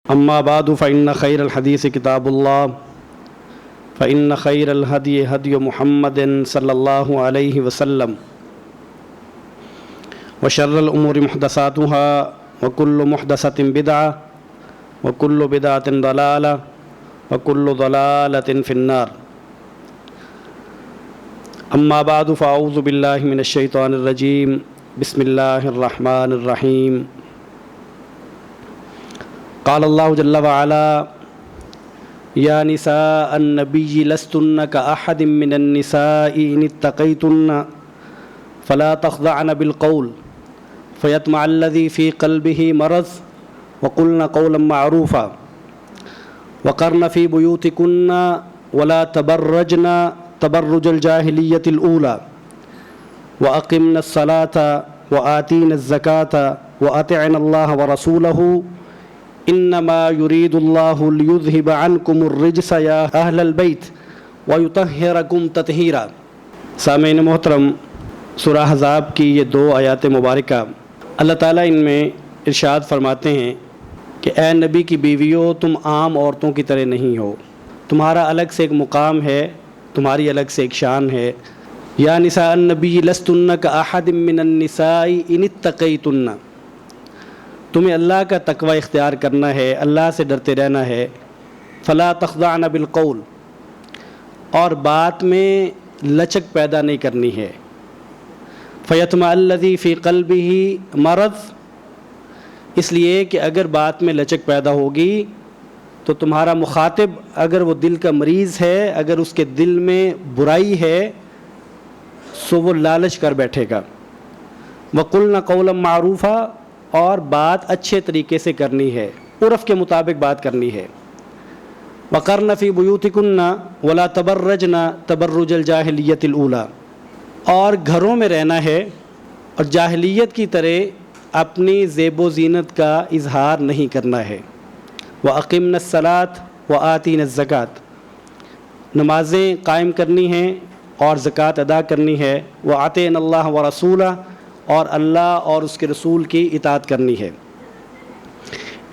أما بعد فإن خير الحديث كتاب الله فإن خير الهدي هدي محمد صلى الله عليه وسلم وشر الأمور محدثاتها وكل محدثة بدعة وكل بدعة ضلالة وكل ضلالة في النار. أما بعد فأعوذ بالله من الشيطان الرجيم. بسم الله الرحمن الرحيم. قال الله جل وعلا: يا نساء النبي لستن كأحد من النساء إن اتقيتن فلا تخضعن بالقول فيطمع الذي في قلبه مرض وقلن قولا معروفا وقرن في بيوتكن ولا تبرجن تبرج الجاهلية الأولى وأقمن الصلاة وآتينا الزكاة وأطعنا الله ورسوله انما يريد الله ليذهب عنكم الرجس یا اہل البیت ویطہرکم تطہیرا. سامعین محترم، سورہ احزاب کی یہ 2 آیات مبارکہ اللہ تعالیٰ ان میں ارشاد فرماتے ہیں کہ اے نبی کی بیویوں، تم عام عورتوں کی طرح نہیں ہو، تمہارا الگ سے ایک مقام ہے، تمہاری الگ سے ایک شان ہے. یا نساء النبی لستن کاحد من النساء ان اتقیتن، تمہیں اللہ کا تقوی اختیار کرنا ہے، اللہ سے ڈرتے رہنا ہے. فلا تخضعن بالقول، اور بات میں لچک پیدا نہیں کرنی ہے. فیطمع الذی فی قلبہ مرض، اس لیے کہ اگر بات میں لچک پیدا ہوگی تو تمہارا مخاطب اگر وہ دل کا مریض ہے، اگر اس کے دل میں برائی ہے سو وہ لالچ کر بیٹھے گا. وقلن قولا معروفا، اور بات اچھے طریقے سے کرنی ہے، عرف کے مطابق بات کرنی ہے. وقرن فی بیوتکن ولا تبرجن تبرج الجاہلیت الاولی، اور گھروں میں رہنا ہے اور جاہلیت کی طرح اپنی زیب و زینت کا اظہار نہیں کرنا ہے. واقمن الصلاۃ وآتینا الزکاۃ، نمازیں قائم کرنی ہیں اور زکوٰۃ ادا کرنی ہے. واطعنا اللہ ورسولہ، اور اللہ اور اس کے رسول کی اطاعت کرنی ہے.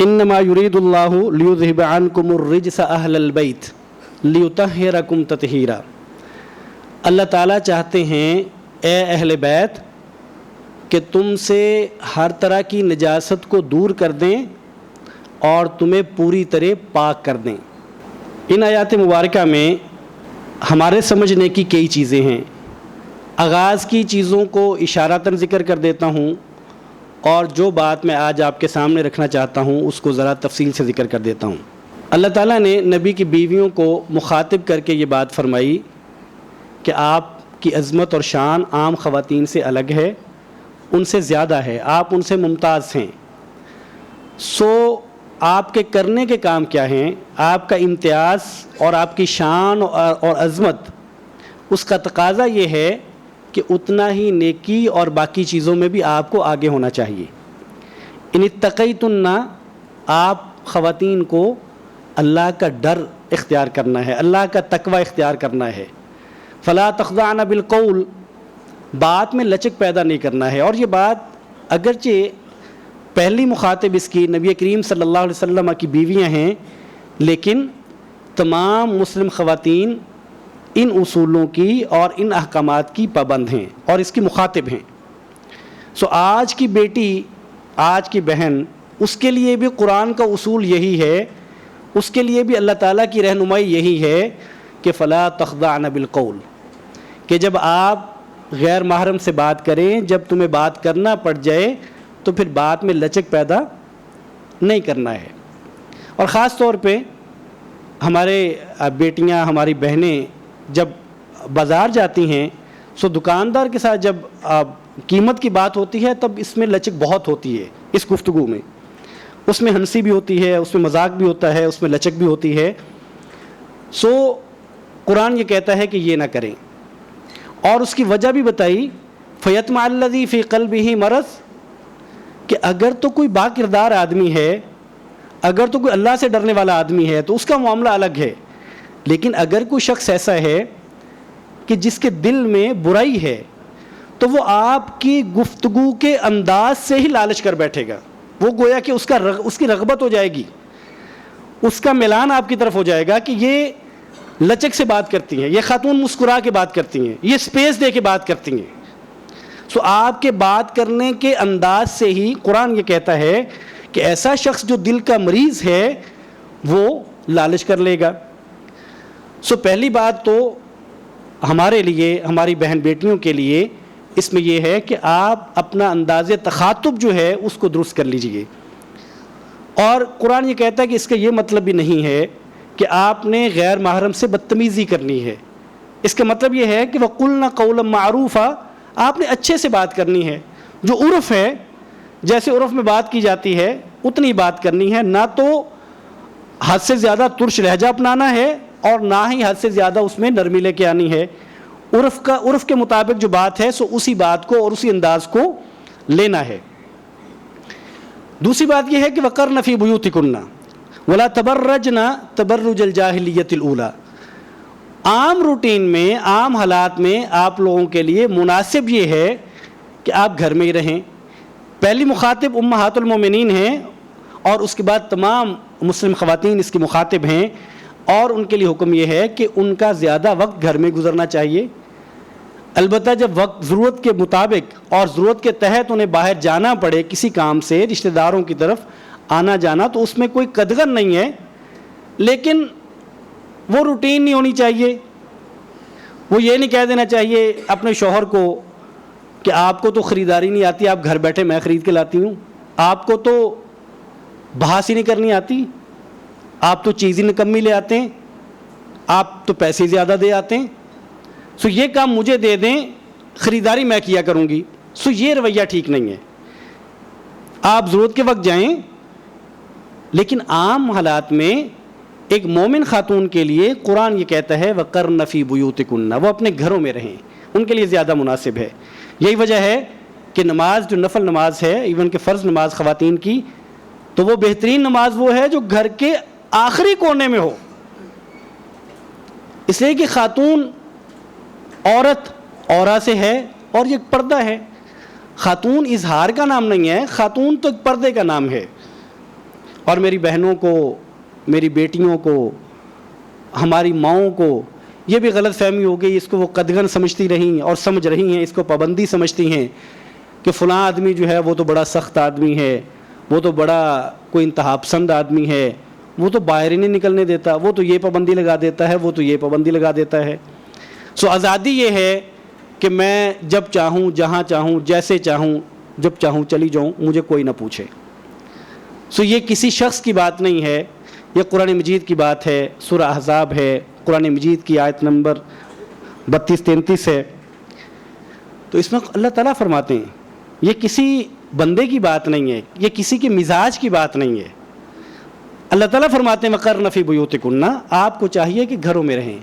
انما یرید اللہ لیذہب عنکم الرجس اہل البیت لیطہرکم تطہیرا، اللہ تعالیٰ چاہتے ہیں اے اہل بیت کہ تم سے ہر طرح کی نجاست کو دور کر دیں اور تمہیں پوری طرح پاک کر دیں. ان آیات مبارکہ میں ہمارے سمجھنے کی کئی چیزیں ہیں. آغاز کی چیزوں کو اشارتاً ذکر کر دیتا ہوں، اور جو بات میں آج آپ کے سامنے رکھنا چاہتا ہوں اس کو ذرا تفصیل سے ذکر کر دیتا ہوں. اللہ تعالیٰ نے نبی کی بیویوں کو مخاطب کر کے یہ بات فرمائی کہ آپ کی عظمت اور شان عام خواتین سے الگ ہے، ان سے زیادہ ہے، آپ ان سے ممتاز ہیں. سو آپ کے کرنے کے کام کیا ہیں، آپ کا امتیاز اور آپ کی شان اور عظمت، اس کا تقاضا یہ ہے کہ اتنا ہی نیکی اور باقی چیزوں میں بھی آپ کو آگے ہونا چاہیے. ان اتقیتن، آپ خواتین کو اللہ کا ڈر اختیار کرنا ہے، اللہ کا تقوی اختیار کرنا ہے. فلا تخضعن بالقول، بات میں لچک پیدا نہیں کرنا ہے. اور یہ بات اگرچہ پہلی مخاطب اس کی نبی کریم صلی اللہ علیہ وسلم کی بیویاں ہیں، لیکن تمام مسلم خواتین ان اصولوں کی اور ان احکامات کی پابند ہیں اور اس کی مخاطب ہیں. سو آج کی بیٹی، آج کی بہن، اس کے لیے بھی قرآن کا اصول یہی ہے، اس کے لیے بھی اللہ تعالیٰ کی رہنمائی یہی ہے کہ فلا تخضعن بالقول، کہ جب آپ غیر محرم سے بات کریں، جب تمہیں بات کرنا پڑ جائے تو پھر بات میں لچک پیدا نہیں کرنا ہے. اور خاص طور پہ ہمارے بیٹیاں، ہماری بہنیں جب بازار جاتی ہیں سو دکاندار کے ساتھ جب قیمت کی بات ہوتی ہے تب اس میں لچک بہت ہوتی ہے. اس گفتگو میں اس میں ہنسی بھی ہوتی ہے، اس میں مذاق بھی ہوتا ہے، اس میں لچک بھی ہوتی ہے. سو قرآن یہ کہتا ہے کہ یہ نہ کریں، اور اس کی وجہ بھی بتائی. فیطمع الذی فی قلبہ مرض، کہ اگر تو کوئی با کردار آدمی ہے، اگر تو کوئی اللہ سے ڈرنے والا آدمی ہے تو اس کا معاملہ الگ ہے. لیکن اگر کوئی شخص ایسا ہے کہ جس کے دل میں برائی ہے تو وہ آپ کی گفتگو کے انداز سے ہی لالچ کر بیٹھے گا. وہ گویا کہ اس کی رغبت ہو جائے گی. اس کا میلان آپ کی طرف ہو جائے گا کہ یہ لچک سے بات کرتی ہیں، یہ خاتون مسکرا کے بات کرتی ہیں، یہ سپیس دے کے بات کرتی ہیں. سو آپ کے بات کرنے کے انداز سے ہی قرآن یہ کہتا ہے کہ ایسا شخص جو دل کا مریض ہے وہ لالچ کر لے گا. سو پہلی بات تو ہمارے لیے، ہماری بہن بیٹیوں کے لیے اس میں یہ ہے کہ آپ اپنا انداز تخاطب جو ہے اس کو درست کر لیجئے. اور قرآن یہ کہتا ہے کہ اس کا یہ مطلب بھی نہیں ہے کہ آپ نے غیر محرم سے بدتمیزی کرنی ہے. اس کا مطلب یہ ہے کہ وَقُلْنَا قَوْلًا مَعْرُوفًا، آپ نے اچھے سے بات کرنی ہے. جو عرف ہے، جیسے عرف میں بات کی جاتی ہے اتنی بات کرنی ہے، نہ تو حد سے زیادہ ترش لہجہ اپنانا ہے اور نہ ہی حد سے زیادہ اس میں نرمی لے کے آنی ہے. عرف کے مطابق جو بات ہے سو اسی بات کو اور اسی انداز کو لینا ہے. دوسری بات یہ ہے کہ وَقَرْنَ فِي بُيُوتِكُنَّ وَلَا تَبَرَّجْنَ تَبَرُّجَ الْجَاهِلِيَّةِ الْأُولَى. عام روٹین میں، عام حالات میں آپ لوگوں کے لیے مناسب یہ ہے کہ آپ گھر میں ہی رہیں. پہلی مخاطب امہات المومنین ہیں اور اس کے بعد تمام مسلم خواتین اس کی مخاطب ہیں، اور ان کے لیے حکم یہ ہے کہ ان کا زیادہ وقت گھر میں گزرنا چاہیے. البتہ جب وقت ضرورت کے مطابق اور ضرورت کے تحت انہیں باہر جانا پڑے کسی کام سے، رشتہ داروں کی طرف آنا جانا، تو اس میں کوئی قدغن نہیں ہے، لیکن وہ روٹین نہیں ہونی چاہیے. وہ یہ نہیں کہہ دینا چاہیے اپنے شوہر کو کہ آپ کو تو خریداری نہیں آتی، آپ گھر بیٹھے میں خرید کے لاتی ہوں، آپ کو تو بحث ہی نہیں کرنی آتی، آپ تو چیز ہی نکمی لے آتے ہیں، آپ تو پیسے زیادہ دے آتے ہیں، سو یہ کام مجھے دے دیں، خریداری میں کیا کروں گی. سو یہ رویہ ٹھیک نہیں ہے. آپ ضرورت کے وقت جائیں، لیکن عام حالات میں ایک مومن خاتون کے لیے قرآن یہ کہتا ہے وَقَرْنَ فِي بُيُوتِكُنَّ، وہ اپنے گھروں میں رہیں، ان کے لیے زیادہ مناسب ہے. یہی وجہ ہے کہ نماز جو نفل نماز ہے، ایون کہ فرض نماز خواتین کی، تو وہ بہترین نماز وہ ہے جو گھر کے آخری کونے میں ہو. اس لیے کہ خاتون عورت عورا سے ہے اور یہ پردہ ہے. خاتون اظہار کا نام نہیں ہے، خاتون تو ایک پردے کا نام ہے. اور میری بہنوں کو، میری بیٹیوں کو، ہماری ماؤں کو یہ بھی غلط فہمی ہو گئی، اس کو وہ قدغن سمجھتی رہیں اور سمجھ رہی ہیں، اس کو پابندی سمجھتی ہیں کہ فلاں آدمی جو ہے وہ تو بڑا سخت آدمی ہے، وہ تو بڑا کوئی انتہا پسند آدمی ہے، وہ تو باہر ہی نہیں نکلنے دیتا، وہ تو یہ پابندی لگا دیتا ہے، وہ تو یہ پابندی لگا دیتا ہے. سو آزادی یہ ہے کہ میں جب چاہوں، جہاں چاہوں، جیسے چاہوں، جب چاہوں چلی جاؤں، مجھے کوئی نہ پوچھے. سو یہ کسی شخص کی بات نہیں ہے، یہ قرآن مجید کی بات ہے. سورہ احزاب ہے، قرآن مجید کی آیت نمبر 32-33 ہے. تو اس میں اللہ تعالیٰ فرماتے ہیں یہ کسی بندے کی بات نہیں ہے، یہ کسی کے مزاج کی بات نہیں ہے. اللہ تعالیٰ فرماتے ہیں وَقَرْنَ فِي بُيُوتِكُنَّ، آپ کو چاہیے کہ گھروں میں رہیں،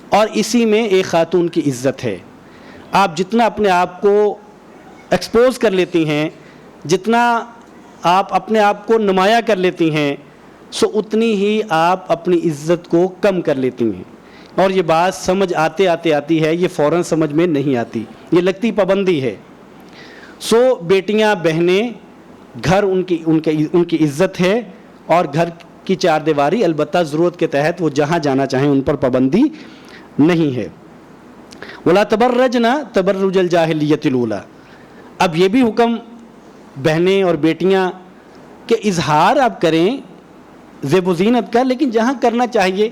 اور اسی میں ایک خاتون کی عزت ہے. آپ جتنا اپنے آپ کو ایکسپوز کر لیتی ہیں، جتنا آپ اپنے آپ کو نمایاں کر لیتی ہیں، سو اتنی ہی آپ اپنی عزت کو کم کر لیتی ہیں. اور یہ بات سمجھ آتے آتی ہے، یہ فوراً سمجھ میں نہیں آتی، یہ لگتی پابندی ہے. سو بیٹیاں، بہنیں، گھر ان کی عزت ہے، اور گھر کی چار دیواری البتہ ضرورت کے تحت وہ جہاں جانا چاہیں ان پر پابندی نہیں ہے. وَلَا تَبَرَّجْنَ تَبَرُّجَ الْجَاهِلِيَّةِ الْأُولَى. اب یہ بھی حکم بہنیں اور بیٹیاں کہ اظہار آپ کریں زیب و زینت کا، لیکن جہاں کرنا چاہیے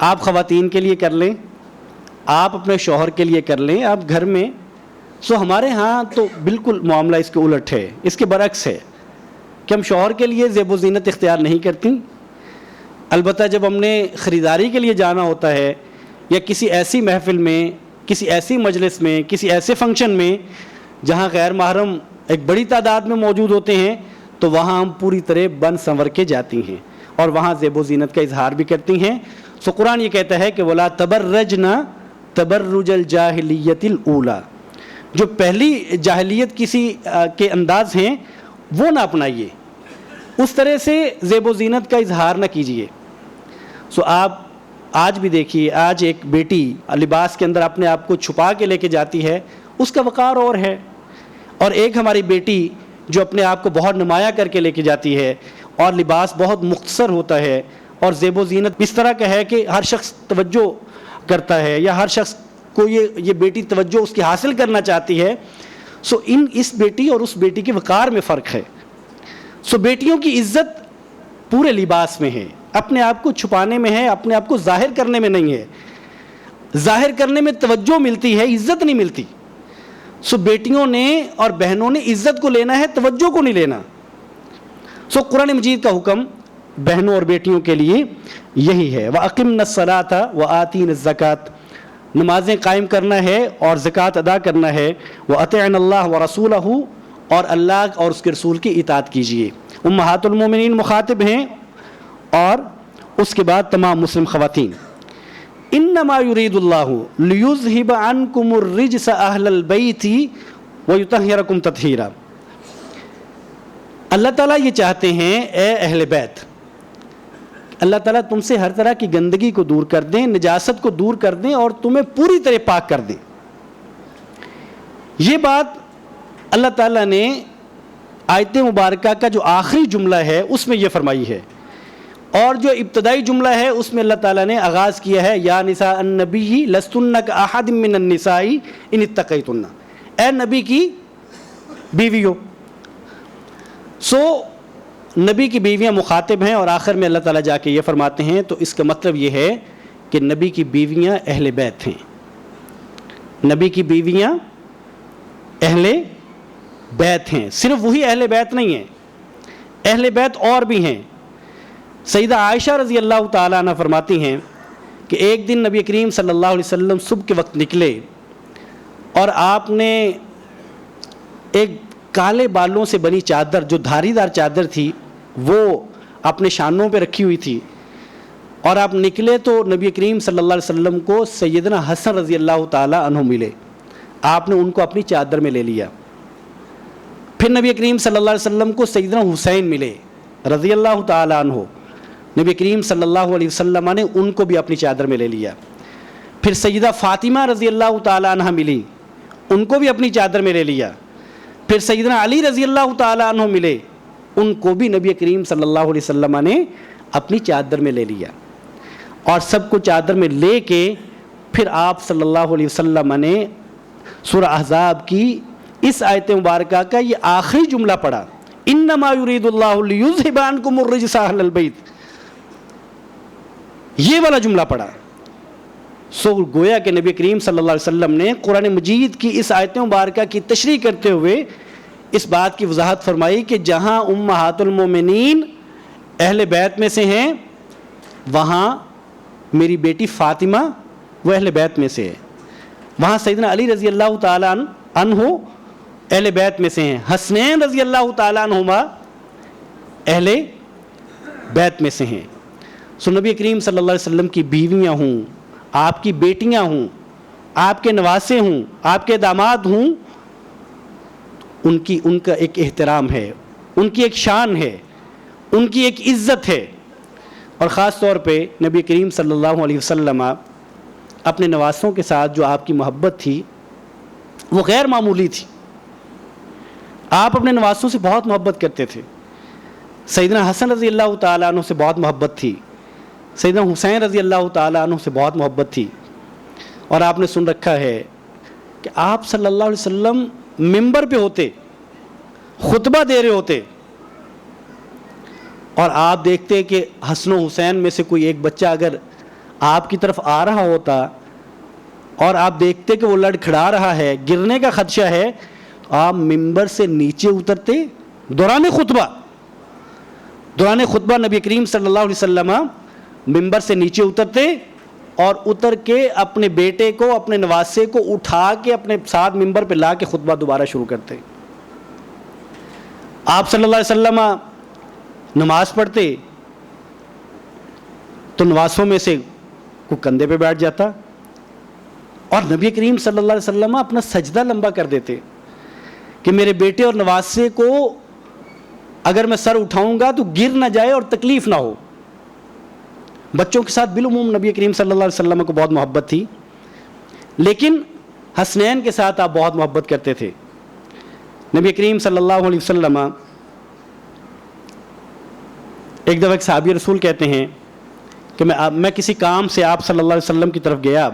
آپ خواتین کے لیے کر لیں، آپ اپنے شوہر کے لیے کر لیں، آپ گھر میں. سو ہمارے ہاں تو بالکل معاملہ اس کے الٹ ہے، اس کے برعکس ہے کہ ہم شوہر کے لیے زیب و زینت اختیار نہیں کرتی. البتہ جب ہم نے خریداری کے لیے جانا ہوتا ہے، یا کسی ایسی محفل میں، کسی ایسی مجلس میں، کسی ایسے فنکشن میں جہاں غیر محرم ایک بڑی تعداد میں موجود ہوتے ہیں، تو وہاں ہم پوری طرح بن سنور کے جاتی ہیں اور وہاں زیب و زینت کا اظہار بھی کرتی ہیں. سو قرآن یہ کہتا ہے کہ وَلَا تَبَرَّجْنَ تَبَرُّجَ الْجَاهِلِيَّةِ الْأُولَى. جو پہلی جاہلیت کسی کے انداز ہیں وہ نہ اپنائیے، اس طرح سے زیب و زینت کا اظہار نہ کیجیے. سو آپ آج بھی دیکھیے، آج ایک بیٹی لباس کے اندر اپنے آپ کو چھپا کے لے کے جاتی ہے، اس کا وقار اور ہے. اور ایک ہماری بیٹی جو اپنے آپ کو بہت نمایاں کر کے لے کے جاتی ہے، اور لباس بہت مختصر ہوتا ہے اور زیب و زینت اس طرح کا ہے کہ ہر شخص توجہ کرتا ہے یا ہر شخص کو یہ بیٹی توجہ اس کی حاصل کرنا چاہتی ہے. سو اس بیٹی اور اس بیٹی کے وقار میں فرق ہے. سو بیٹیوں کی عزت پورے لباس میں ہے, اپنے آپ کو چھپانے میں ہے, اپنے آپ کو ظاہر کرنے میں نہیں ہے. ظاہر کرنے میں توجہ ملتی ہے, عزت نہیں ملتی. سو بیٹیوں نے اور بہنوں نے عزت کو لینا ہے, توجہ کو نہیں لینا. سو قرآن مجید کا حکم بہنوں اور بیٹیوں کے لیے یہی ہے. وَأَقِمْنَ الصَّلَاةَ وَآتِينَ الزَّكَاةَ, نمازیں قائم کرنا ہے اور زکوٰۃ ادا کرنا ہے. وَأَطِعْنَ اللَّهَ وَرَسُولَهُ, اور اللہ اور اس کے رسول کی اطاعت کیجیے. امہات المومنین مخاطب ہیں اور اس کے بعد تمام مسلم خواتین. انما یرید اللہ لیذہب عنکم الرجس اہل البیت ویطہرکم تطہیرا. اللہ تعالیٰ یہ چاہتے ہیں اے اہل بیت, اللہ تعالیٰ تم سے ہر طرح کی گندگی کو دور کر دیں, نجاست کو دور کر دیں اور تمہیں پوری طرح پاک کر دیں. یہ بات اللہ تعالیٰ نے آیت مبارکہ کا جو آخری جملہ ہے اس میں یہ فرمائی ہے, اور جو ابتدائی جملہ ہے اس میں اللہ تعالیٰ نے آغاز کیا ہے یا نساء النبی لستن کاحد من النساء ان اتقیتن, اے نبی کی بیویوں. سو نبی کی بیویاں مخاطب ہیں اور آخر میں اللہ تعالیٰ جا کے یہ فرماتے ہیں, تو اس کا مطلب یہ ہے کہ نبی کی بیویاں اہل بیت ہیں. نبی کی بیویاں اہل بیت ہیں, صرف وہی اہل بیت نہیں ہیں, اہل بیت اور بھی ہیں. سیدہ عائشہ رضی اللہ تعالیٰ عنہ فرماتی ہیں کہ ایک دن نبی کریم صلی اللہ علیہ وسلم صبح کے وقت نکلے اور آپ نے ایک کالے بالوں سے بنی چادر, جو دھاری دار چادر تھی, وہ اپنے شانوں پہ رکھی ہوئی تھی, اور آپ نکلے تو نبی کریم صلی اللہ علیہ وسلم کو سیدنا حسن رضی اللہ تعالیٰ عنہ ملے. آپ نے ان کو اپنی چادر میں لے لیا. پھر نبی کریم صلی اللہ علیہ وسلم کو سیدنا حسین ملے رضی اللہ تعالیٰ عنہ, نبی کریم صلی اللہ علیہ وسلم نے ان کو بھی اپنی چادر میں لے لیا. پھر سیدہ فاطمہ رضی اللہ تعالیٰ عنہ ملی, ان کو بھی اپنی چادر میں لے لیا. پھر سیدنا علی رضی اللہ تعالیٰ عنہ ملے, ان کو بھی نبی کریم صلی اللہ علیہ وسلم نے اپنی چادر میں لے لیا. اور سب کو چادر میں لے کے پھر آپ صلی اللہ علیہ وسلم نے سورہ احزاب کی اس آیت مبارکہ کا یہ آخری جملہ پڑھا, انما یرید اللہ لیذہب عنکم الرجس اہل البیت, یہ والا جملہ پڑھا. سو گویا کہ نبی کریم صلی اللہ علیہ وسلم نے قرآن مجید کی اس آیت مبارکہ کی تشریح کرتے ہوئے اس بات کی وضاحت فرمائی کہ جہاں امہات المومنین اہل بیت میں سے ہیں, وہاں میری بیٹی فاطمہ وہ اہل بیت میں سے ہے, وہاں سیدنا علی رضی اللہ تعالیٰ عنہ اہل بیت میں سے ہیں, حسنین رضی اللہ تعالیٰ عنہما اہل بیت میں سے ہیں. سو نبی کریم صلی اللہ علیہ وسلم کی بیویاں ہوں, آپ کی بیٹیاں ہوں, آپ کے نواسے ہوں, آپ کے داماد ہوں, ان کا ایک احترام ہے, ان کی ایک شان ہے, ان کی ایک عزت ہے. اور خاص طور پہ نبی کریم صلی اللہ علیہ وسلم اپنے نواسوں کے ساتھ جو آپ کی محبت تھی وہ غیر معمولی تھی. آپ اپنے نواسوں سے بہت محبت کرتے تھے. سیدنا حسن رضی اللہ تعالیٰ عنہ سے بہت محبت تھی, سیدنا حسین رضی اللہ تعالیٰ عنہ سے بہت محبت تھی. اور آپ نے سن رکھا ہے کہ آپ صلی اللہ علیہ وسلم ممبر پہ ہوتے, خطبہ دے رہے ہوتے, اور آپ دیکھتے کہ حسن و حسین میں سے کوئی ایک بچہ اگر آپ کی طرف آ رہا ہوتا اور آپ دیکھتے کہ وہ لڑکھڑا رہا ہے, گرنے کا خدشہ ہے, تو آپ ممبر سے نیچے اترتے دوران خطبہ نبی کریم صلی اللہ علیہ وسلم ممبر سے نیچے اترتے اور اتر کے اپنے بیٹے کو, اپنے نواسے کو اٹھا کے اپنے ساتھ ممبر پہ لا کے خطبہ دوبارہ شروع کرتے. آپ صلی اللہ علیہ وسلم نماز پڑھتے تو نواسوں میں سے کوئی کندھے پہ بیٹھ جاتا اور نبی کریم صلی اللہ علیہ وسلم اپنا سجدہ لمبا کر دیتے کہ میرے بیٹے اور نواسے کو اگر میں سر اٹھاؤں گا تو گر نہ جائے اور تکلیف نہ ہو. بچوں کے ساتھ بالعموم نبی کریم صلی اللہ علیہ وسلم کو بہت محبت تھی, لیکن حسنین کے ساتھ آپ بہت محبت کرتے تھے. نبی کریم صلی اللہ علیہ وسلم ایک دفعہ ایک صحابی رسول کہتے ہیں کہ میں کسی کام سے آپ صلی اللہ علیہ وسلم کی طرف گیا،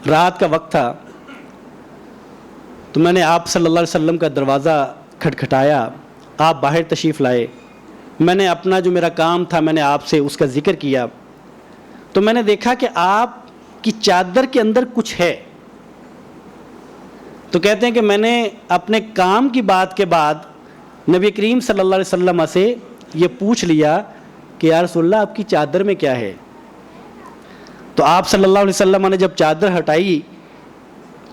رات کا وقت تھا، تو میں نے آپ صلی اللہ علیہ وسلم کا دروازہ کھٹکھٹایا، آپ باہر تشریف لائے، میں نے اپنا جو میرا کام تھا میں نے آپ سے اس کا ذکر کیا، تو میں نے دیکھا کہ آپ کی چادر کے اندر کچھ ہے۔ تو کہتے ہیں کہ میں نے اپنے کام کی بات کے بعد نبی کریم صلی اللہ علیہ وسلم سے یہ پوچھ لیا کہ یا رسول اللہ آپ کی چادر میں کیا ہے؟ تو آپ صلی اللہ علیہ وسلم نے جب چادر ہٹائی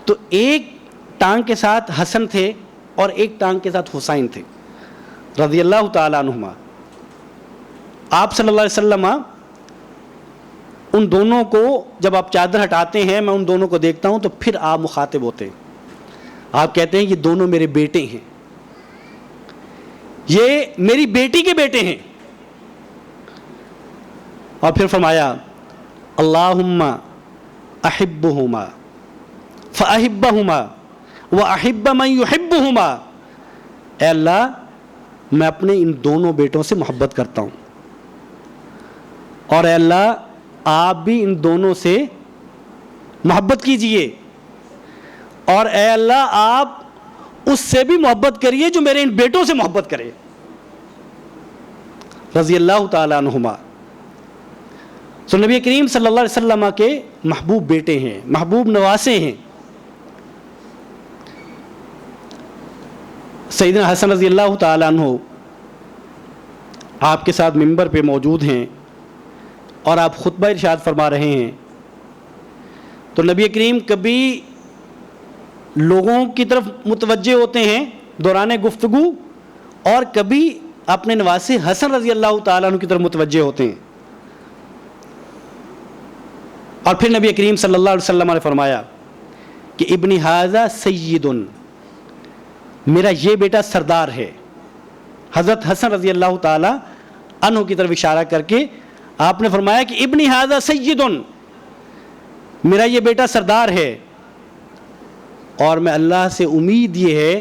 تو ایک ٹانگ کے ساتھ حسن تھے اور ایک ٹانگ کے ساتھ حسین تھے رضی اللہ تعالیٰ عنہما۔ آپ صلی اللہ علیہ وسلم ان دونوں کو جب آپ چادر ہٹاتے ہیں میں ان دونوں کو دیکھتا ہوں تو پھر آپ مخاطب ہوتے ہیں، آپ کہتے ہیں یہ دونوں میرے بیٹے ہیں، یہ میری بیٹی کے بیٹے ہیں۔ اور پھر فرمایا اللہم احبہما فاحبہما واحب من یحبہما، اے اللہ میں اپنے ان دونوں بیٹوں سے محبت کرتا ہوں، اور اے اللہ آپ بھی ان دونوں سے محبت کیجئے، اور اے اللہ آپ اس سے بھی محبت کریے جو میرے ان بیٹوں سے محبت کرے رضی اللہ تعالیٰ عنہما۔ تو نبی کریم صلی اللہ علیہ وسلم کے محبوب بیٹے ہیں، محبوب نواسے ہیں۔ سیدنا حسن رضی اللہ تعالیٰ عنہ آپ کے ساتھ منبر پہ موجود ہیں اور آپ خطبہ ارشاد فرما رہے ہیں، تو نبی کریم کبھی لوگوں کی طرف متوجہ ہوتے ہیں دوران گفتگو اور کبھی اپنے نواسے حسن رضی اللہ تعالیٰ عنہ کی طرف متوجہ ہوتے ہیں، اور پھر نبی کریم صلی اللہ علیہ وسلم نے فرمایا کہ ابن ھذا سید، میرا یہ بیٹا سردار ہے۔ حضرت حسن رضی اللہ تعالیٰ عنہ کی طرف اشارہ کر کے آپ نے فرمایا کہ ابن ھذا سید، میرا یہ بیٹا سردار ہے، اور میں اللہ سے امید یہ ہے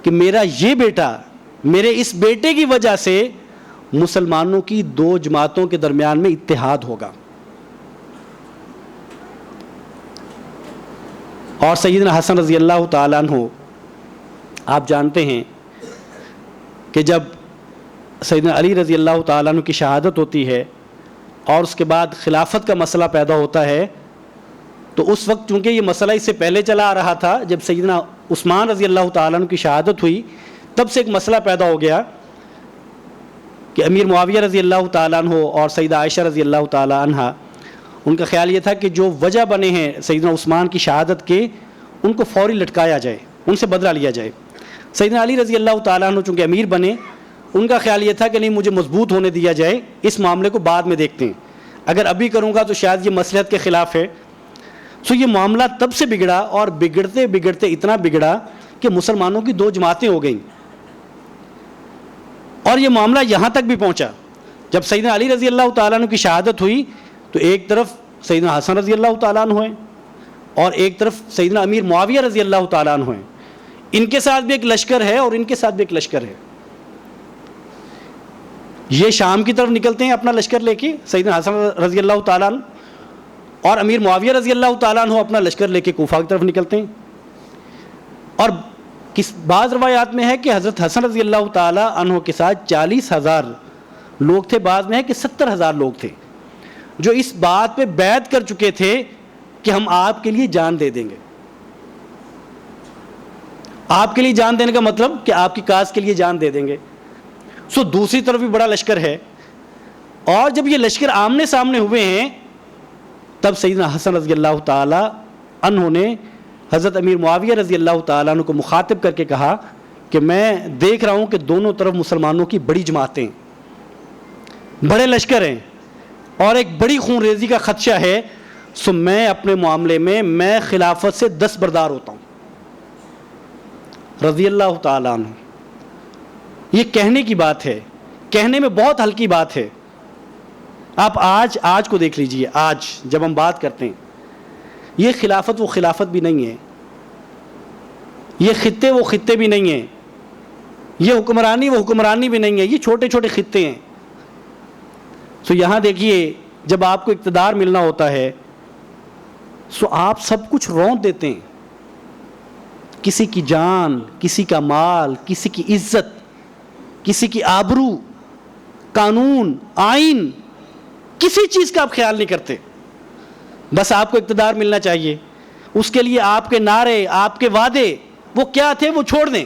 کہ میرا یہ بیٹا، میرے اس بیٹے کی وجہ سے مسلمانوں کی دو جماعتوں کے درمیان میں اتحاد ہوگا۔ اور سیدنا حسن رضی اللہ تعالیٰ عنہ آپ جانتے ہیں کہ جب سیدنا علی رضی اللہ تعالیٰ عنہ کی شہادت ہوتی ہے اور اس کے بعد خلافت کا مسئلہ پیدا ہوتا ہے، تو اس وقت چونکہ یہ مسئلہ اس سے پہلے چلا آ رہا تھا، جب سیدنا عثمان رضی اللہ تعالیٰ عنہ کی شہادت ہوئی تب سے ایک مسئلہ پیدا ہو گیا کہ امیر معاویہ رضی اللہ تعالیٰ عنہ اور سیدہ عائشہ رضی اللہ تعالیٰ عنہ، ان کا خیال یہ تھا کہ جو وجہ بنے ہیں سیدنا عثمان کی شہادت کے، ان کو فوری لٹکایا جائے، ان سے بدلہ لیا جائے۔ سیدنا علی رضی اللہ تعالیٰ عنہ چونکہ امیر بنے، ان کا خیال یہ تھا کہ نہیں، مجھے مضبوط ہونے دیا جائے، اس معاملے کو بعد میں دیکھتے ہیں، اگر ابھی کروں گا تو شاید یہ مصلحت کے خلاف ہے۔ سو یہ معاملہ تب سے بگڑا، اور بگڑتے بگڑتے اتنا بگڑا کہ مسلمانوں کی دو جماعتیں ہو گئیں، اور یہ معاملہ یہاں تک بھی پہنچا جب سیدنا علی رضی اللہ تعالیٰ عنہ کی شہادت ہوئی تو ایک طرف سیدنا حسن رضی اللہ تعالیٰ عنہ ہیں اور ایک طرف سیدنا امیر معاویہ رضی اللہ تعالیٰ عنہ ہیں، ان کے ساتھ بھی ایک لشکر ہے اور ان کے ساتھ بھی ایک لشکر ہے۔ یہ شام کی طرف نکلتے ہیں اپنا لشکر لے کے سیدنا حسن رضی اللہ تعالیٰ عنہ، اور امیر معاویہ رضی اللہ تعالیٰ عنہ اپنا لشکر لے کے کوفہ کی طرف نکلتے ہیں، اور بعض روایات میں ہے کہ حضرت حسن رضی اللہ تعالیٰ عنہ کے ساتھ 40,000 لوگ تھے، بعض میں ہے کہ 70,000 لوگ تھے جو اس بات پہ بیعت کر چکے تھے کہ ہم آپ کے لیے جان دے دیں گے۔ آپ کے لیے جان دینے کا مطلب کہ آپ کی کاز کے لیے جان دے دیں گے۔ سو دوسری طرف بھی بڑا لشکر ہے، اور جب یہ لشکر آمنے سامنے ہوئے ہیں تب سیدنا حسن رضی اللہ تعالیٰ عنہ نے حضرت امیر معاویہ رضی اللہ تعالیٰ عنہ کو مخاطب کر کے کہا کہ میں دیکھ رہا ہوں کہ دونوں طرف مسلمانوں کی بڑی جماعتیں، بڑے لشکر ہیں اور ایک بڑی خون ریزی کا خدشہ ہے، سو میں اپنے معاملے میں خلافت سے دستبردار ہوتا ہوں رضی اللہ تعالیٰ عنہ۔ یہ کہنے کی بات ہے، کہنے میں بہت ہلکی بات ہے۔ آپ آج کو دیکھ لیجئے، آج جب ہم بات کرتے ہیں، یہ خلافت وہ خلافت بھی نہیں ہے، یہ خطے وہ خطے بھی نہیں ہیں، یہ حکمرانی وہ حکمرانی بھی نہیں ہے، یہ چھوٹے چھوٹے خطے ہیں. سو یہاں دیکھیے جب آپ کو اقتدار ملنا ہوتا ہے سو آپ سب کچھ رونت دیتے ہیں، کسی کی جان، کسی کا مال، کسی کی عزت، کسی کی آبرو، قانون، آئین، کسی چیز کا آپ خیال نہیں کرتے. بس آپ کو اقتدار ملنا چاہیے، اس کے لیے آپ کے نعرے، آپ کے وعدے وہ کیا تھے وہ چھوڑ دیں.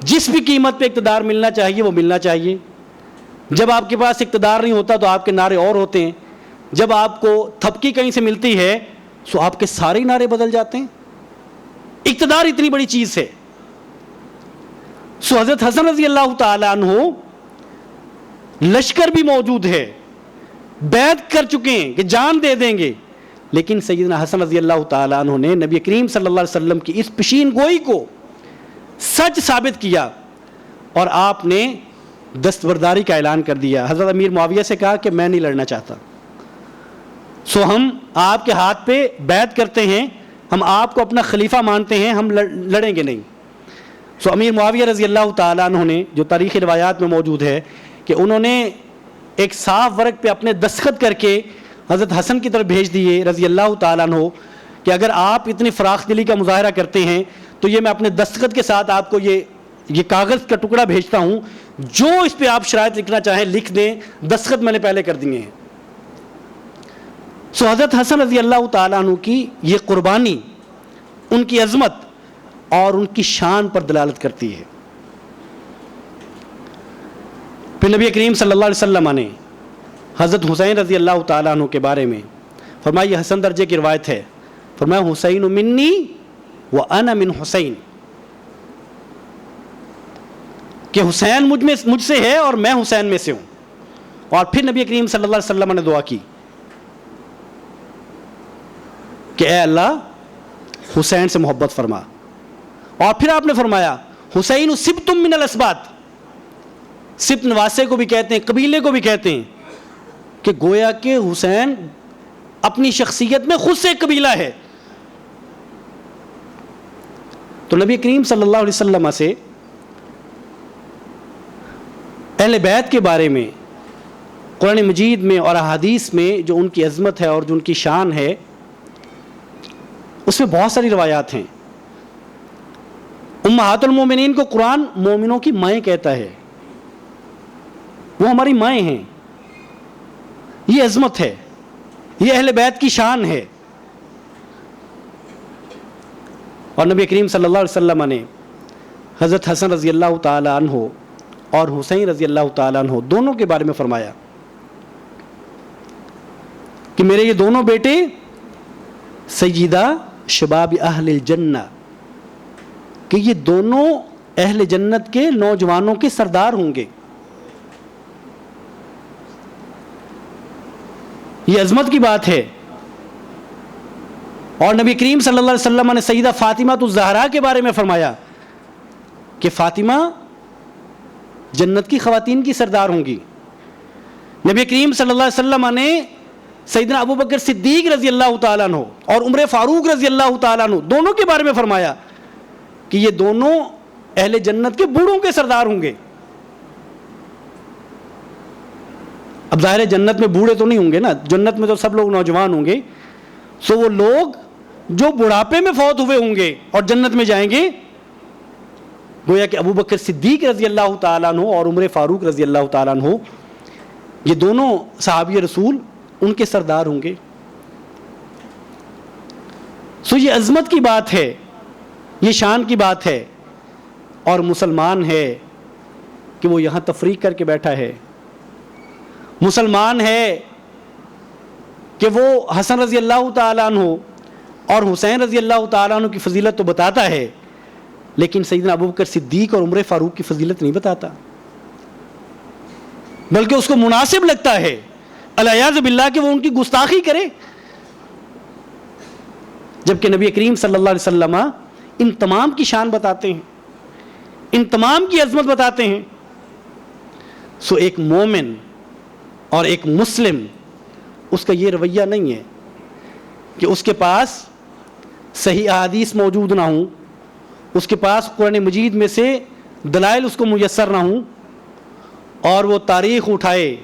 جس بھی قیمت پہ اقتدار ملنا چاہیے وہ ملنا چاہیے. جب آپ کے پاس اقتدار نہیں ہوتا تو آپ کے نعرے اور ہوتے ہیں. جب آپ کو تھپکی کہیں سے ملتی ہے تو آپ کے سارے نعرے بدل جاتے ہیں. اقتدار اتنی بڑی چیز ہے. سو حضرت حسن رضی اللہ تعالیٰ عنہ لشکر بھی موجود ہے، بیعت کر چکے ہیں کہ جان دے دیں گے، لیکن سیدنا حسن رضی اللہ تعالیٰ عنہ نے نبی کریم صلی اللہ علیہ وسلم کی اس پیشین گوئی کو سچ ثابت کیا اور آپ نے دستبرداری کا اعلان کر دیا. حضرت امیر معاویہ سے کہا کہ میں نہیں لڑنا چاہتا، سو ہم آپ کے ہاتھ پہ بیعت کرتے ہیں، ہم آپ کو اپنا خلیفہ مانتے ہیں، ہم لڑیں گے نہیں. سو امیر معاویہ رضی اللہ تعالیٰ عنہ نے، جو تاریخی روایات میں موجود ہے کہ انہوں نے ایک صاف ورق پہ اپنے دستخط کر کے حضرت حسن کی طرف بھیج دیے رضی اللہ تعالیٰ عنہ کہ اگر آپ اتنی فراخ دلی کا مظاہرہ کرتے ہیں تو یہ میں اپنے دستخط کے ساتھ آپ کو یہ کاغذ کا ٹکڑا بھیجتا ہوں، جو اس پہ آپ شرائط لکھنا چاہیں لکھ دیں، دستخط میں نے پہلے کر دیے ہیں. سو حضرت حسن رضی اللہ تعالیٰ عنہ کی یہ قربانی ان کی عظمت اور ان کی شان پر دلالت کرتی ہے. پھر نبی کریم صلی اللہ علیہ وسلم نے حضرت حسین رضی اللہ تعالیٰ عنہ کے بارے میں فرمایا، یہ حسن درجے کی روایت ہے، فرمایا حسین منی وانا من حسین، کہ حسین مجھ سے ہے اور میں حسین میں سے ہوں. اور پھر نبی کریم صلی اللہ علیہ وسلم نے دعا کی کہ اے اللہ حسین سے محبت فرما. اور پھر آپ نے فرمایا حسین سبت من الاسباط، سبت نواسے کو بھی کہتے ہیں، قبیلے کو بھی کہتے ہیں، کہ گویا کہ حسین اپنی شخصیت میں خود سے ایک قبیلہ ہے. تو نبی کریم صلی اللہ علیہ وسلم سے اہل بیت کے بارے میں قرآن مجید میں اور احادیث میں جو ان کی عظمت ہے اور جو ان کی شان ہے اس میں بہت ساری روایات ہیں. امہات المومنین کو قرآن مومنوں کی مائیں کہتا ہے، وہ ہماری مائیں ہیں. یہ عظمت ہے، یہ اہل بیت کی شان ہے. اور نبی کریم صلی اللہ علیہ وسلم نے حضرت حسن رضی اللہ تعالیٰ عنہ اور حسین رضی اللہ تعالیٰ عنہ دونوں کے بارے میں فرمایا کہ میرے یہ دونوں بیٹے سیدہ شباب اہل الجنہ، کہ یہ دونوں اہل جنت کے نوجوانوں کے سردار ہوں گے. یہ عظمت کی بات ہے. اور نبی کریم صلی اللہ علیہ وسلم نے سیدہ فاطمہ الزہرا کے بارے میں فرمایا کہ فاطمہ جنت کی خواتین کی سردار ہوں گی. نبی کریم صلی اللہ علیہ وسلم نے سیدنا ابو بکر صدیق رضی اللہ تعالیٰ عنہ اور عمر فاروق رضی اللہ تعالیٰ عنہ دونوں کے بارے میں فرمایا کہ یہ دونوں اہل جنت کے بوڑھوں کے سردار ہوں گے. اب ظاہر ہے جنت میں بوڑھے تو نہیں ہوں گے نا، جنت میں تو سب لوگ نوجوان ہوں گے. سو وہ لوگ جو بڑھاپے میں فوت ہوئے ہوں گے اور جنت میں جائیں گے، گویا کہ ابو بکر صدیق رضی اللہ تعالیٰ عنہ اور عمر فاروق رضی اللہ تعالیٰ عنہ یہ دونوں صحابی رسول ان کے سردار ہوں گے. سو یہ عظمت کی بات ہے، یہ شان کی بات ہے. اور مسلمان ہے کہ وہ یہاں تفریق کر کے بیٹھا ہے، مسلمان ہے کہ وہ حسن رضی اللہ تعالیٰ عنہ اور حسین رضی اللہ تعالیٰ عنہ کی فضیلت تو بتاتا ہے، لیکن سیدنا ابو بکر صدیق اور عمر فاروق کی فضیلت نہیں بتاتا، بلکہ اس کو مناسب لگتا ہے الیاذ باللہ کہ وہ ان کی گستاخی کرے، جبکہ نبی کریم صلی اللہ علیہ وسلم ان تمام کی شان بتاتے ہیں، ان تمام کی عظمت بتاتے ہیں. سو ایک مومن اور ایک مسلم اس کا یہ رویہ نہیں ہے کہ اس کے پاس صحیح احادیث موجود نہ ہوں، اس کے پاس قرآن مجید میں سے دلائل اس کو میسر نہ ہوں اور وہ تاریخ اٹھائے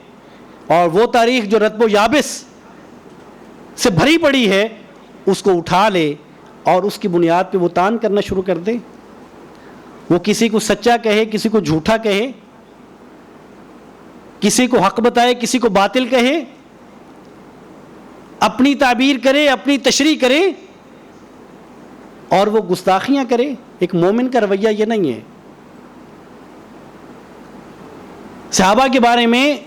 اور وہ تاریخ جو رتب و یابس سے بھری پڑی ہے اس کو اٹھا لے اور اس کی بنیاد پہ وہ تان کرنا شروع کر دے. وہ کسی کو سچا کہے, کسی کو جھوٹا کہے, کسی کو حق بتائے, کسی کو باطل کہے, اپنی تعبیر کرے, اپنی تشریح کرے اور وہ گستاخیاں کرے. ایک مومن کا رویہ یہ نہیں ہے. صحابہ کے بارے میں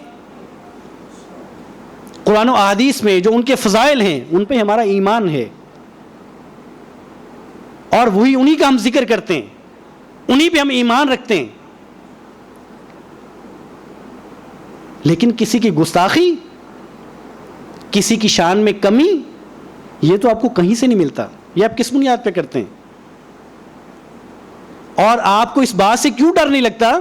قرآن و احادیث میں جو ان کے فضائل ہیں ان پہ ہمارا ایمان ہے اور وہی انہی کا ہم ذکر کرتے ہیں, انہی پہ ہم ایمان رکھتے ہیں. لیکن کسی کی گستاخی, کسی کی شان میں کمی, یہ تو آپ کو کہیں سے نہیں ملتا. یہ آپ کس بنیاد پہ کرتے ہیں؟ اور آپ کو اس بات سے کیوں ڈر نہیں لگتا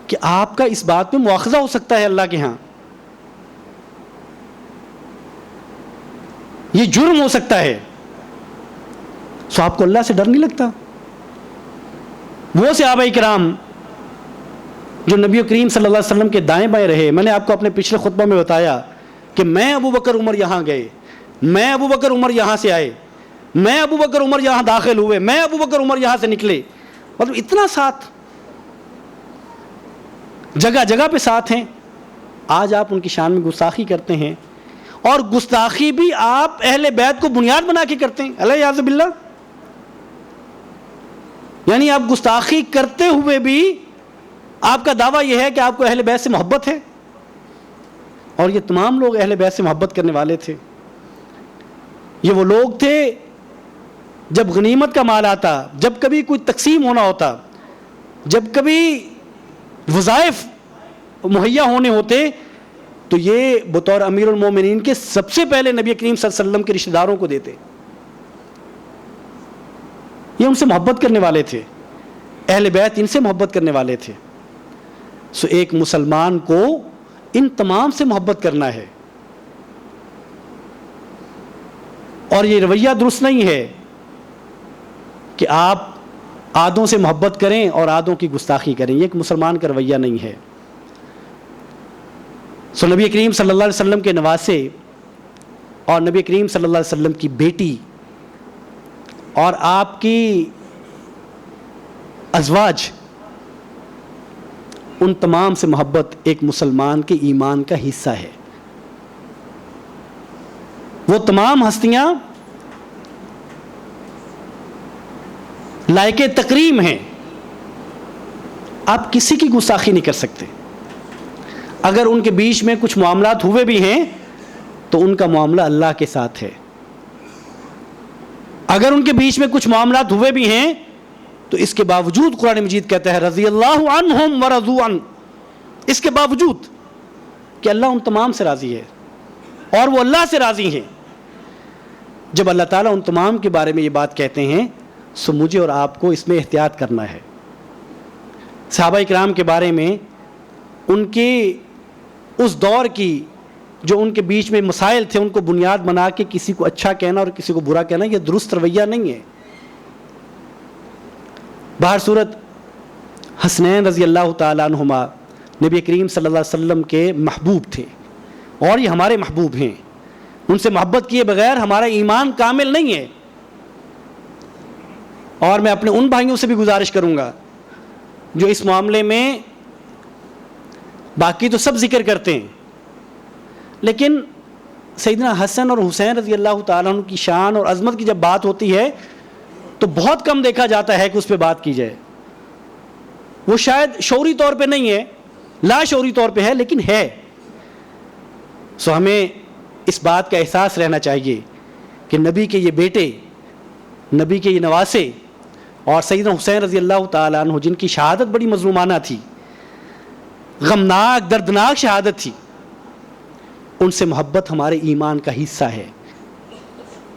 کہ آپ کا اس بات پہ مواخذہ ہو سکتا ہے اللہ کے ہاں؟ یہ جرم ہو سکتا ہے. سو آپ کو اللہ سے ڈر نہیں لگتا؟ وہ صحابہ کرام جو نبی کریم صلی اللہ علیہ وسلم کے دائیں بائیں رہے, میں نے آپ کو اپنے پچھلے خطبہ میں بتایا کہ میں ابو بکر عمر یہاں گئے, میں ابو بکر عمر یہاں سے آئے, میں ابو بکر عمر یہاں داخل ہوئے, میں ابو بکر عمر یہاں سے نکلے. مطلب اتنا ساتھ, جگہ جگہ پہ ساتھ ہیں. آج آپ ان کی شان میں گستاخی کرتے ہیں اور گستاخی بھی آپ اہل بیت کو بنیاد بنا کے کرتے ہیں. الیاذ باللہ. یعنی آپ گستاخی کرتے ہوئے بھی آپ کا دعویٰ یہ ہے کہ آپ کو اہل بیت سے محبت ہے, اور یہ تمام لوگ اہل بیت سے محبت کرنے والے تھے. یہ وہ لوگ تھے جب غنیمت کا مال آتا, جب کبھی کوئی تقسیم ہونا ہوتا, جب کبھی وظائف مہیا ہونے ہوتے, تو یہ بطور امیر المومنین کے سب سے پہلے نبی کریم صلی اللہ علیہ وسلم کے رشتہ داروں کو دیتے. یہ ان سے محبت کرنے والے تھے, اہل بیت ان سے محبت کرنے والے تھے. سو ایک مسلمان کو ان تمام سے محبت کرنا ہے, اور یہ رویہ درست نہیں ہے کہ آپ آدھوں سے محبت کریں اور آدھوں کی گستاخی کریں. یہ ایک مسلمان کا رویہ نہیں ہے. سو نبی کریم صلی اللہ علیہ وسلم کے نواسے اور نبی کریم صلی اللہ علیہ وسلم کی بیٹی اور آپ کی ازواج, ان تمام سے محبت ایک مسلمان کے ایمان کا حصہ ہے. وہ تمام ہستیاں لائق تکریم ہیں. آپ کسی کی گستاخی نہیں کر سکتے. اگر ان کے بیچ میں کچھ معاملات ہوئے بھی ہیں تو ان کا معاملہ اللہ کے ساتھ ہے. اگر ان کے بیچ میں کچھ معاملات ہوئے بھی ہیں تو اس کے باوجود قرآن مجید کہتا ہے رضی اللہ عنہم ورضوا عنہ, اس کے باوجود کہ اللہ ان تمام سے راضی ہے اور وہ اللہ سے راضی ہیں. جب اللہ تعالیٰ ان تمام کے بارے میں یہ بات کہتے ہیں سو مجھے اور آپ کو اس میں احتیاط کرنا ہے. صحابہ کرام کے بارے میں ان کے اس دور کی جو ان کے بیچ میں مسائل تھے ان کو بنیاد بنا کے کسی کو اچھا کہنا اور کسی کو برا کہنا یہ درست رویہ نہیں ہے. بہر صورت حسنین رضی اللہ تعالیٰ عنہما نبی کریم صلی اللہ علیہ وسلم کے محبوب تھے اور یہ ہمارے محبوب ہیں. ان سے محبت کیے بغیر ہمارا ایمان کامل نہیں ہے. اور میں اپنے ان بھائیوں سے بھی گزارش کروں گا جو اس معاملے میں باقی تو سب ذکر کرتے ہیں لیکن سیدنا حسن اور حسین رضی اللہ تعالیٰ عنہ کی شان اور عظمت کی جب بات ہوتی ہے تو بہت کم دیکھا جاتا ہے کہ اس پہ بات کی جائے. وہ شاید شعوری طور پہ نہیں ہے, لا شعوری طور پہ ہے, لیکن ہے. سو ہمیں اس بات کا احساس رہنا چاہیے کہ نبی کے یہ بیٹے, نبی کے یہ نواسے اور سیدنا حسین رضی اللہ تعالیٰ عنہ جن کی شہادت بڑی مظلومانہ تھی, غمناک دردناک شہادت تھی, ان سے محبت ہمارے ایمان کا حصہ ہے.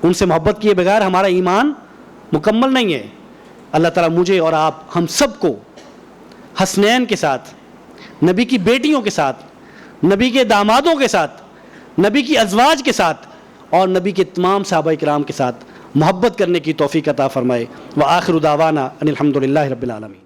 ان سے محبت کیے بغیر ہمارا ایمان مکمل نہیں ہے. اللہ تعالیٰ مجھے اور آپ ہم سب کو حسنین کے ساتھ, نبی کی بیٹیوں کے ساتھ, نبی کے دامادوں کے ساتھ, نبی کی ازواج کے ساتھ اور نبی کے تمام صحابہ کرام کے ساتھ محبت کرنے کی توفیق عطا فرمائے۔ وآخر دعوانا ان الحمد للہ رب العالمین۔